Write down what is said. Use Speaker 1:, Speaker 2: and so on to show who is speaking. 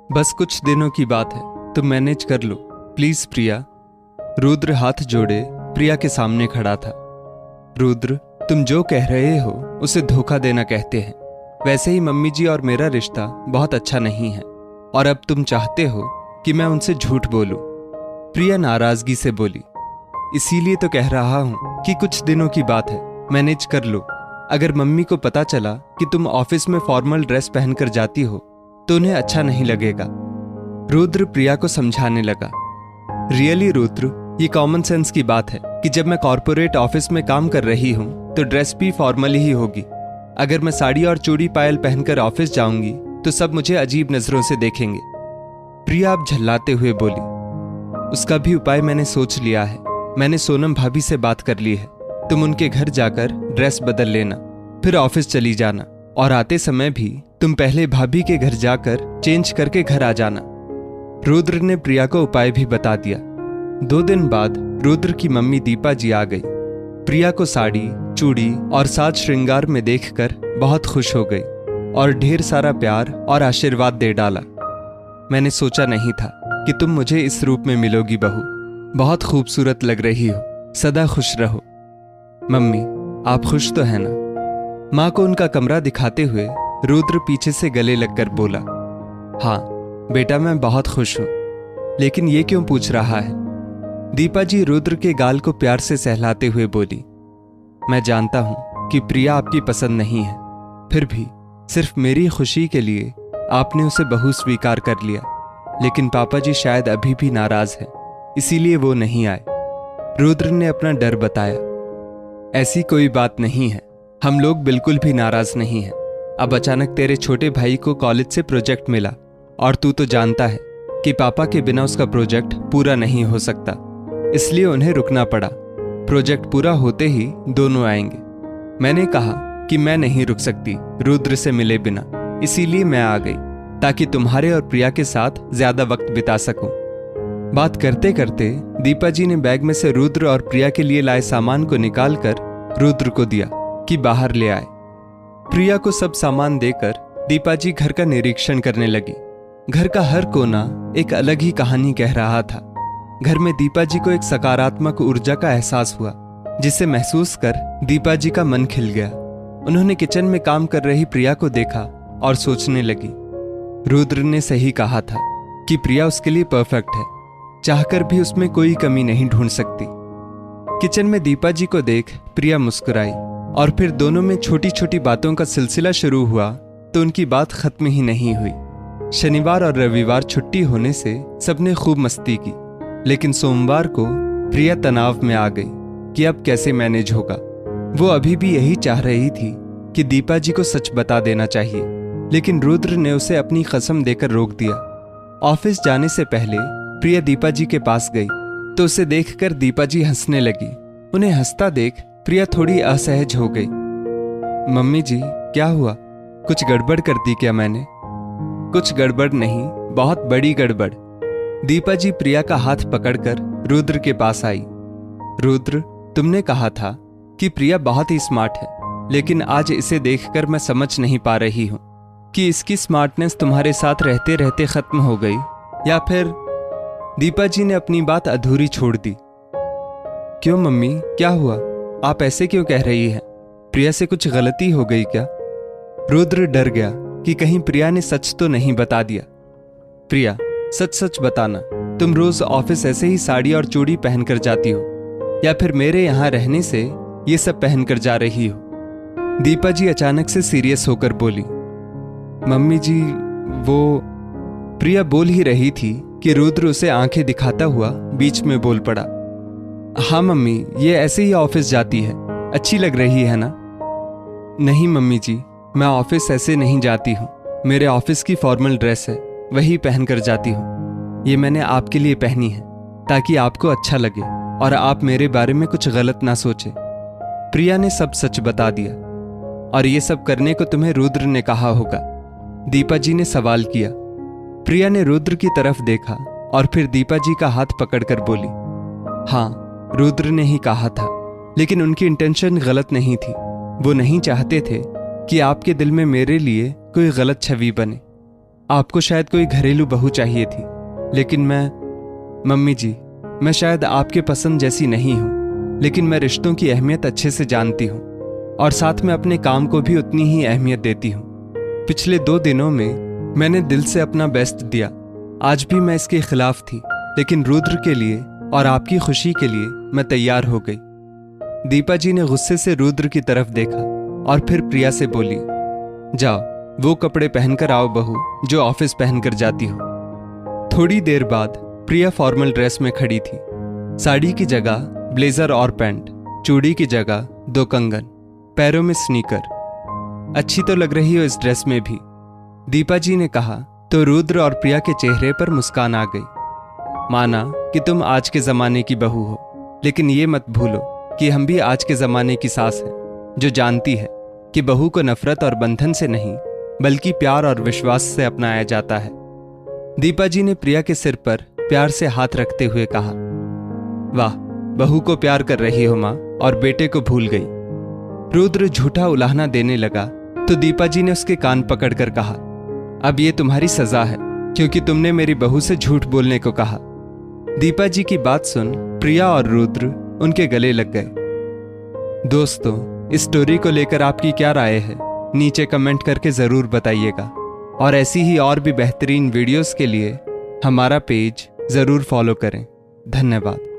Speaker 1: बस कुछ दिनों की बात है, तुम मैनेज कर लो प्लीज प्रिया। रुद्र हाथ जोड़े प्रिया के सामने खड़ा था। रुद्र, तुम जो कह रहे हो उसे धोखा देना कहते हैं। वैसे ही मम्मी जी और मेरा रिश्ता बहुत अच्छा नहीं है और अब तुम चाहते हो कि मैं उनसे झूठ बोलूं। प्रिया नाराजगी से बोली, इसीलिए तो कह रहा हूं कि कुछ दिनों की बात है, मैनेज कर लो। अगर मम्मी को पता चला कि तुम ऑफिस में फॉर्मल ड्रेस पहनकर जाती हो तो उन्हें अच्छा नहीं लगेगा। रुद्र प्रिया को समझाने लगा, रियली रुद्र, ये कॉमन सेंस की बात है कि जब मैं कॉर्पोरेट ऑफिस में काम कर रही हूं तो ड्रेस भी फॉर्मल ही होगी। अगर मैं साड़ी और चूड़ी पायल पहनकर ऑफिस जाऊंगी तो सब मुझे अजीब नजरों से देखेंगे। प्रिया अब झल्लाते हुए बोली, उसका भी उपाय मैंने सोच लिया है। मैंने सोनम भाभी से बात कर ली है। तुम उनके घर जाकर ड्रेस बदल लेना, फिर ऑफिस चली जाना और आते समय भी तुम पहले भाभी के घर जाकर चेंज करके घर आ जाना। रुद्र ने प्रिया को उपाय भी बता दिया। 2 दिन बाद रुद्र की मम्मी दीपा जी आ गई। प्रिया को साड़ी, चूड़ी और साज श्रृंगार में देखकर बहुत खुश हो गई और ढेर सारा प्यार और आशीर्वाद दे डाला। मैंने सोचा नहीं था कि तुम मुझे इस रूप में मिलोगी बहू। बहुत खूबसूरत लग रही हो, सदा खुश रहो। मम्मी, आप खुश तो है ना? माँ को उनका कमरा दिखाते हुए रुद्र पीछे से गले लगकर बोला, हाँ बेटा, मैं बहुत खुश हूं। लेकिन ये क्यों पूछ रहा है? दीपा जी रुद्र के गाल को प्यार से सहलाते हुए बोली, मैं जानता हूं कि प्रिया आपकी पसंद नहीं है, फिर भी सिर्फ मेरी खुशी के लिए आपने उसे बहू स्वीकार कर लिया। लेकिन पापा जी शायद अभी भी नाराज हैं, इसीलिए वो नहीं आए। रुद्र ने अपना डर बताया, ऐसी कोई बात नहीं है, हम लोग बिल्कुल भी नाराज नहीं हैं। अब अचानक तेरे छोटे भाई को कॉलेज से प्रोजेक्ट मिला और तू तो जानता है कि पापा के बिना उसका प्रोजेक्ट पूरा नहीं हो सकता, इसलिए उन्हें रुकना पड़ा। प्रोजेक्ट पूरा होते ही दोनों आएंगे। मैंने कहा कि मैं नहीं रुक सकती रुद्र से मिले बिना, इसीलिए मैं आ गई ताकि तुम्हारे और प्रिया के साथ ज्यादा वक्त बिता सकूं। बात करते करते दीपा जी ने बैग में से रुद्र और प्रिया के लिए लाए सामान को निकालकर रुद्र को दिया कि बाहर ले आए। प्रिया को सब सामान देकर दीपा जी घर का निरीक्षण करने लगी। घर का हर कोना एक अलग ही कहानी कह रहा था। घर में दीपा जी को एक सकारात्मक ऊर्जा का एहसास हुआ, जिसे महसूस कर दीपा जी का मन खिल गया। उन्होंने किचन में काम कर रही प्रिया को देखा और सोचने लगी, रुद्र ने सही कहा था कि प्रिया उसके लिए परफेक्ट है, चाहकर भी उसमें कोई कमी नहीं ढूंढ सकती। किचन में दीपा जी को देख प्रिया मुस्कुराई और फिर दोनों में छोटी छोटी बातों का सिलसिला शुरू हुआ तो उनकी बात खत्म ही नहीं हुई। शनिवार और रविवार छुट्टी होने से सबने खूब मस्ती की, लेकिन सोमवार को प्रिया तनाव में आ गई कि अब कैसे मैनेज होगा। वो अभी भी यही चाह रही थी कि दीपा जी को सच बता देना चाहिए, लेकिन रुद्र ने उसे अपनी कसम देकर रोक दिया। ऑफिस जाने से पहले प्रिया दीपा जी के पास गई तो उसे देखकर दीपा जी हंसने लगी। उन्हें हंसता देख प्रिया थोड़ी असहज हो गई। मम्मी जी, क्या हुआ? कुछ गड़बड़ कर दी क्या मैंने? कुछ गड़बड़ नहीं, बहुत बड़ी गड़बड़। दीपा जी प्रिया का हाथ पकड़कर रुद्र के पास आई। रुद्र, तुमने कहा था कि प्रिया बहुत ही स्मार्ट है, लेकिन आज इसे देखकर मैं समझ नहीं पा रही हूं कि इसकी स्मार्टनेस तुम्हारे साथ रहते रहते खत्म हो गई या फिर। दीपा जी ने अपनी बात अधूरी छोड़ दी। क्यों मम्मी, क्या हुआ? आप ऐसे क्यों कह रही हैं? प्रिया से कुछ गलती हो गई क्या? रुद्र डर गया कि कहीं प्रिया ने सच तो नहीं बता दिया। प्रिया, सच सच बताना, तुम रोज ऑफिस ऐसे ही साड़ी और चूड़ी पहनकर जाती हो या फिर मेरे यहाँ रहने से ये सब पहनकर जा रही हो? दीपा जी अचानक से सीरियस होकर बोली, मम्मी जी वो। प्रिया बोल ही रही थी कि रुद्र उसे आंखें दिखाता हुआ बीच में बोल पड़ा, हाँ मम्मी, ये ऐसे ही ऑफिस जाती है, अच्छी लग रही है ना? नहीं मम्मी जी, मैं ऑफिस ऐसे नहीं जाती हूँ। मेरे ऑफिस की फॉर्मल ड्रेस है, वही पहनकर जाती हूँ। ये मैंने आपके लिए पहनी है ताकि आपको अच्छा लगे और आप मेरे बारे में कुछ गलत ना सोचे। प्रिया ने सब सच बता दिया। और ये सब करने को तुम्हें रुद्र ने कहा होगा? दीपा जी ने सवाल किया। प्रिया ने रुद्र की तरफ देखा और फिर दीपा जी का हाथ पकड़कर बोली, हाँ, रुद्र ने ही कहा था, लेकिन उनकी इंटेंशन गलत नहीं थी। वो नहीं चाहते थे कि आपके दिल में मेरे लिए कोई गलत छवि बने। आपको शायद कोई घरेलू बहू चाहिए थी, लेकिन मम्मी जी, मैं शायद आपके पसंद जैसी नहीं हूँ, लेकिन मैं रिश्तों की अहमियत अच्छे से जानती हूँ और साथ में अपने काम को भी उतनी ही अहमियत देती हूँ। पिछले 2 दिनों में मैंने दिल से अपना बेस्ट दिया। आज भी मैं इसके खिलाफ थी, लेकिन रुद्र के लिए और आपकी खुशी के लिए मैं तैयार हो गई। दीपा जी ने गुस्से से रुद्र की तरफ देखा और फिर प्रिया से बोली, जाओ वो कपड़े पहनकर आओ बहू जो ऑफिस पहनकर जाती हो। थोड़ी देर बाद प्रिया फॉर्मल ड्रेस में खड़ी थी। साड़ी की जगह ब्लेजर और पैंट, चूड़ी की जगह 2 कंगन, पैरों में स्नीकर। अच्छी तो लग रही हो इस ड्रेस में भी, दीपा जी ने कहा तो रुद्र और प्रिया के चेहरे पर मुस्कान आ गई। माना कि तुम आज के जमाने की बहू हो, लेकिन ये मत भूलो कि हम भी आज के जमाने की सास हैं, जो जानती है कि बहू को नफरत और बंधन से नहीं बल्कि प्यार और विश्वास से अपनाया जाता है। दीपा जी ने प्रिया के सिर पर प्यार से हाथ रखते हुए कहा, वाह, बहू को प्यार कर रही हो माँ और बेटे को भूल गई। रुद्र झूठा उलाहना देने लगा तो दीपा जी ने उसके कान पकड़कर कहा, अब ये तुम्हारी सजा है क्योंकि तुमने मेरी बहू से झूठ बोलने को कहा। दीपा जी की बात सुन प्रिया और रुद्र उनके गले लग गए। दोस्तों, इस स्टोरी को लेकर आपकी क्या राय है, नीचे कमेंट करके जरूर बताइएगा और ऐसी ही और भी बेहतरीन वीडियोस के लिए हमारा पेज जरूर फॉलो करें। धन्यवाद।